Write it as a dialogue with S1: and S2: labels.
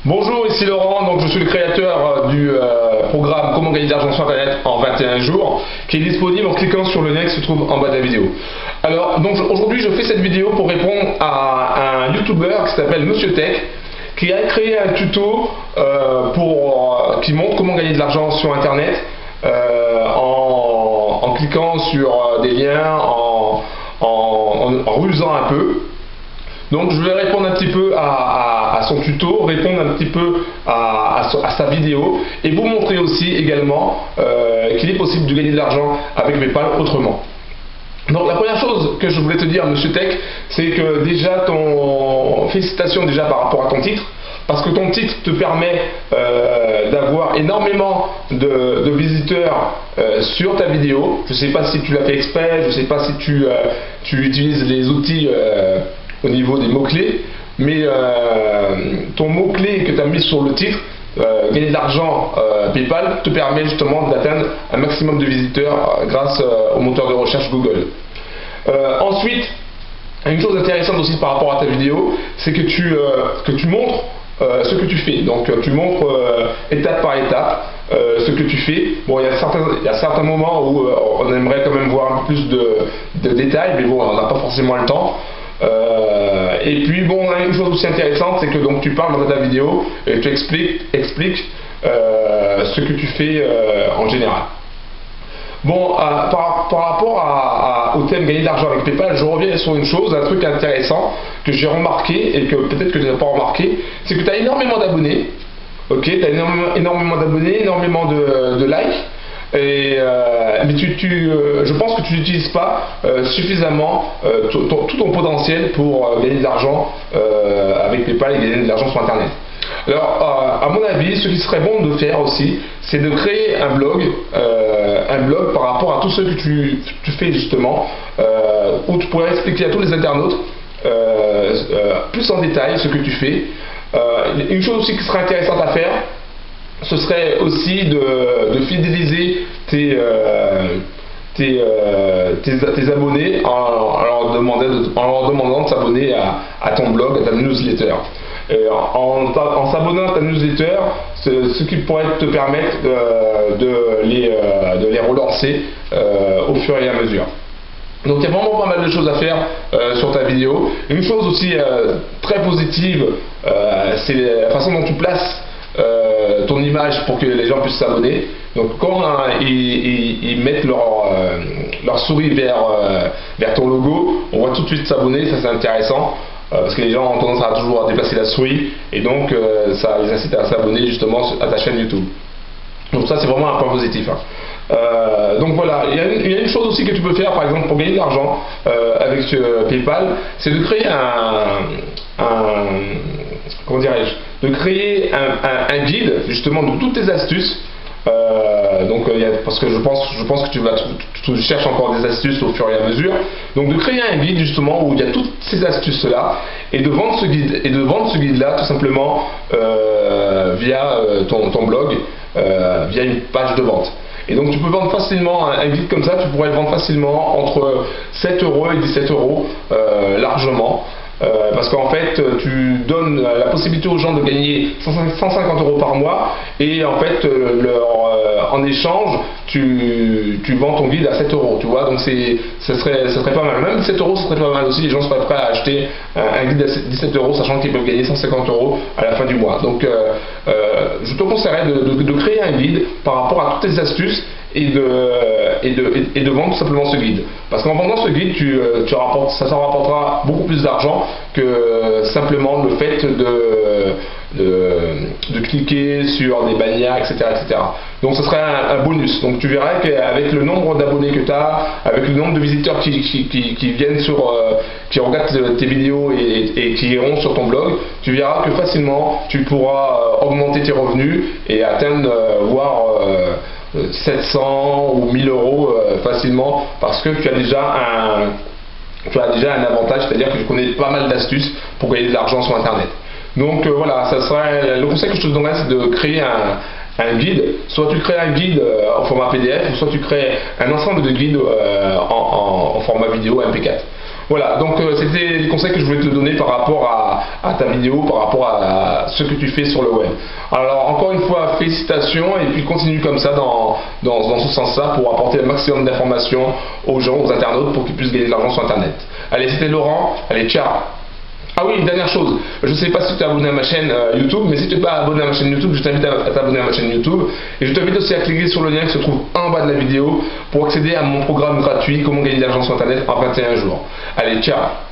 S1: Bonjour, ici Laurent, donc je suis le créateur du programme Comment gagner de l'argent sur Internet en 21 jours, qui est disponible en cliquant sur le lien qui se trouve en bas de la vidéo. Alors, donc aujourd'hui je fais cette vidéo pour répondre à un YouTuber qui s'appelle Monsieur Tech, qui a créé un tuto qui montre comment gagner de l'argent sur Internet en cliquant sur des liens, en rusant un peu. Donc je vais répondre un petit peu à son tuto, répondre un petit peu à sa vidéo et vous montrer aussi également qu'il est possible de gagner de l'argent avec PayPal autrement. Donc la première chose que je voulais te dire, Monsieur Tech, c'est que déjà félicitations déjà par rapport à ton titre, parce que ton titre te permet d'avoir énormément de visiteurs sur ta vidéo. Je ne sais pas si tu l'as fait exprès, je ne sais pas si tu utilises les outils au niveau des mots-clés, mais ton mot-clé que tu as mis sur le titre, gagner de l'argent PayPal, te permet justement d'atteindre un maximum de visiteurs grâce au moteur de recherche Google. Ensuite, une chose intéressante aussi par rapport à ta vidéo, c'est que tu montres ce que tu fais. Donc tu montres étape par étape ce que tu fais. Bon, il y a certains moments où on aimerait quand même voir un peu plus de détails, mais bon, on n'a pas forcément le temps. Et puis bon, une chose aussi intéressante, c'est que donc tu parles dans ta vidéo et tu expliques ce que tu fais en général. Bon, par rapport au thème gagner de l'argent avec PayPal, je reviens sur une chose, un truc intéressant que j'ai remarqué et que peut-être que tu n'as pas remarqué, c'est que tu as énormément d'abonnés, ok, tu as énormément d'abonnés, énormément de likes. Mais je pense que tu n'utilises pas suffisamment tout ton potentiel pour gagner de l'argent avec PayPal et gagner de l'argent sur Internet. Alors, à mon avis, ce qui serait bon de faire aussi, c'est de créer un blog par rapport à tout ce que tu fais justement, où tu pourrais expliquer à tous les internautes plus en détail ce que tu fais. Une chose aussi qui serait intéressante à faire, ce serait aussi de fidéliser tes abonnés en leur demandant de s'abonner à ton blog, à ta newsletter. En s'abonnant à ta newsletter, ce qui pourrait te permettre de les relancer au fur et à mesure. Donc il y a vraiment pas mal de choses à faire sur ta vidéo. Une chose aussi très positive, c'est la façon dont tu places ton image pour que les gens puissent s'abonner. Donc quand ils mettent leur souris vers ton logo, on voit tout de suite s'abonner, ça c'est intéressant. Parce que les gens ont tendance à toujours à déplacer la souris et donc ça les incite à s'abonner justement à ta chaîne YouTube. Donc ça c'est vraiment un point positif. Donc voilà, il y a une chose aussi que tu peux faire par exemple pour gagner de l'argent avec PayPal, c'est de créer comment dirais-je, de créer un guide justement de toutes tes astuces. Parce que je pense que tu cherches encore des astuces au fur et à mesure. Donc de créer un guide justement où il y a toutes ces astuces là et de vendre ce guide là tout simplement via ton blog, via une page de vente. Et donc tu peux vendre facilement un guide comme ça, tu pourrais le vendre facilement entre 7 € et 17 € largement. Parce qu'en fait tu donnes la possibilité aux gens de gagner 150 € par mois et en fait en échange tu vends ton guide à 7 €, tu vois, donc ça serait pas mal, même 7 € ça serait pas mal aussi, les gens seraient prêts à acheter un guide à 17 € sachant qu'ils peuvent gagner 150 € à la fin du mois. Donc je te conseillerais de créer un guide par rapport à toutes tes astuces et de vendre tout simplement ce guide, parce qu'en vendant ce guide ça t'en rapportera beaucoup plus d'argent que simplement le fait de cliquer sur des bannières, etc., etc. Donc ce serait un bonus. Donc tu verras qu'avec le nombre d'abonnés que tu as, avec le nombre de visiteurs qui viennent qui regardent tes vidéos et qui iront sur ton blog, tu verras que facilement tu pourras augmenter tes revenus et atteindre voire 700 ou 1000 € facilement, parce que tu as déjà un avantage, c'est-à-dire que tu connais pas mal d'astuces pour gagner de l'argent sur Internet. Donc voilà, ça serait le conseil que je te donnerais, c'est de créer un guide. Soit tu crées un guide en format PDF, soit tu crées un ensemble de guides en format vidéo MP4. Voilà, donc c'était les conseils que je voulais te donner par rapport à ta vidéo, par rapport à ce que tu fais sur le web. Alors encore une fois, félicitations, et puis continue comme ça dans ce sens-là pour apporter un maximum d'informations aux gens, aux internautes, pour qu'ils puissent gagner de l'argent sur Internet. Allez, c'était Laurent, allez, ciao. Ah oui, une dernière chose, je ne sais pas si tu es abonné à ma chaîne YouTube, mais si tu n'es pas abonné à ma chaîne YouTube, je t'invite à t'abonner à ma chaîne YouTube, et je t'invite aussi à cliquer sur le lien qui se trouve en bas de la vidéo pour accéder à mon programme gratuit Comment gagner de l'argent sur Internet en 21 jours. Allez, ciao.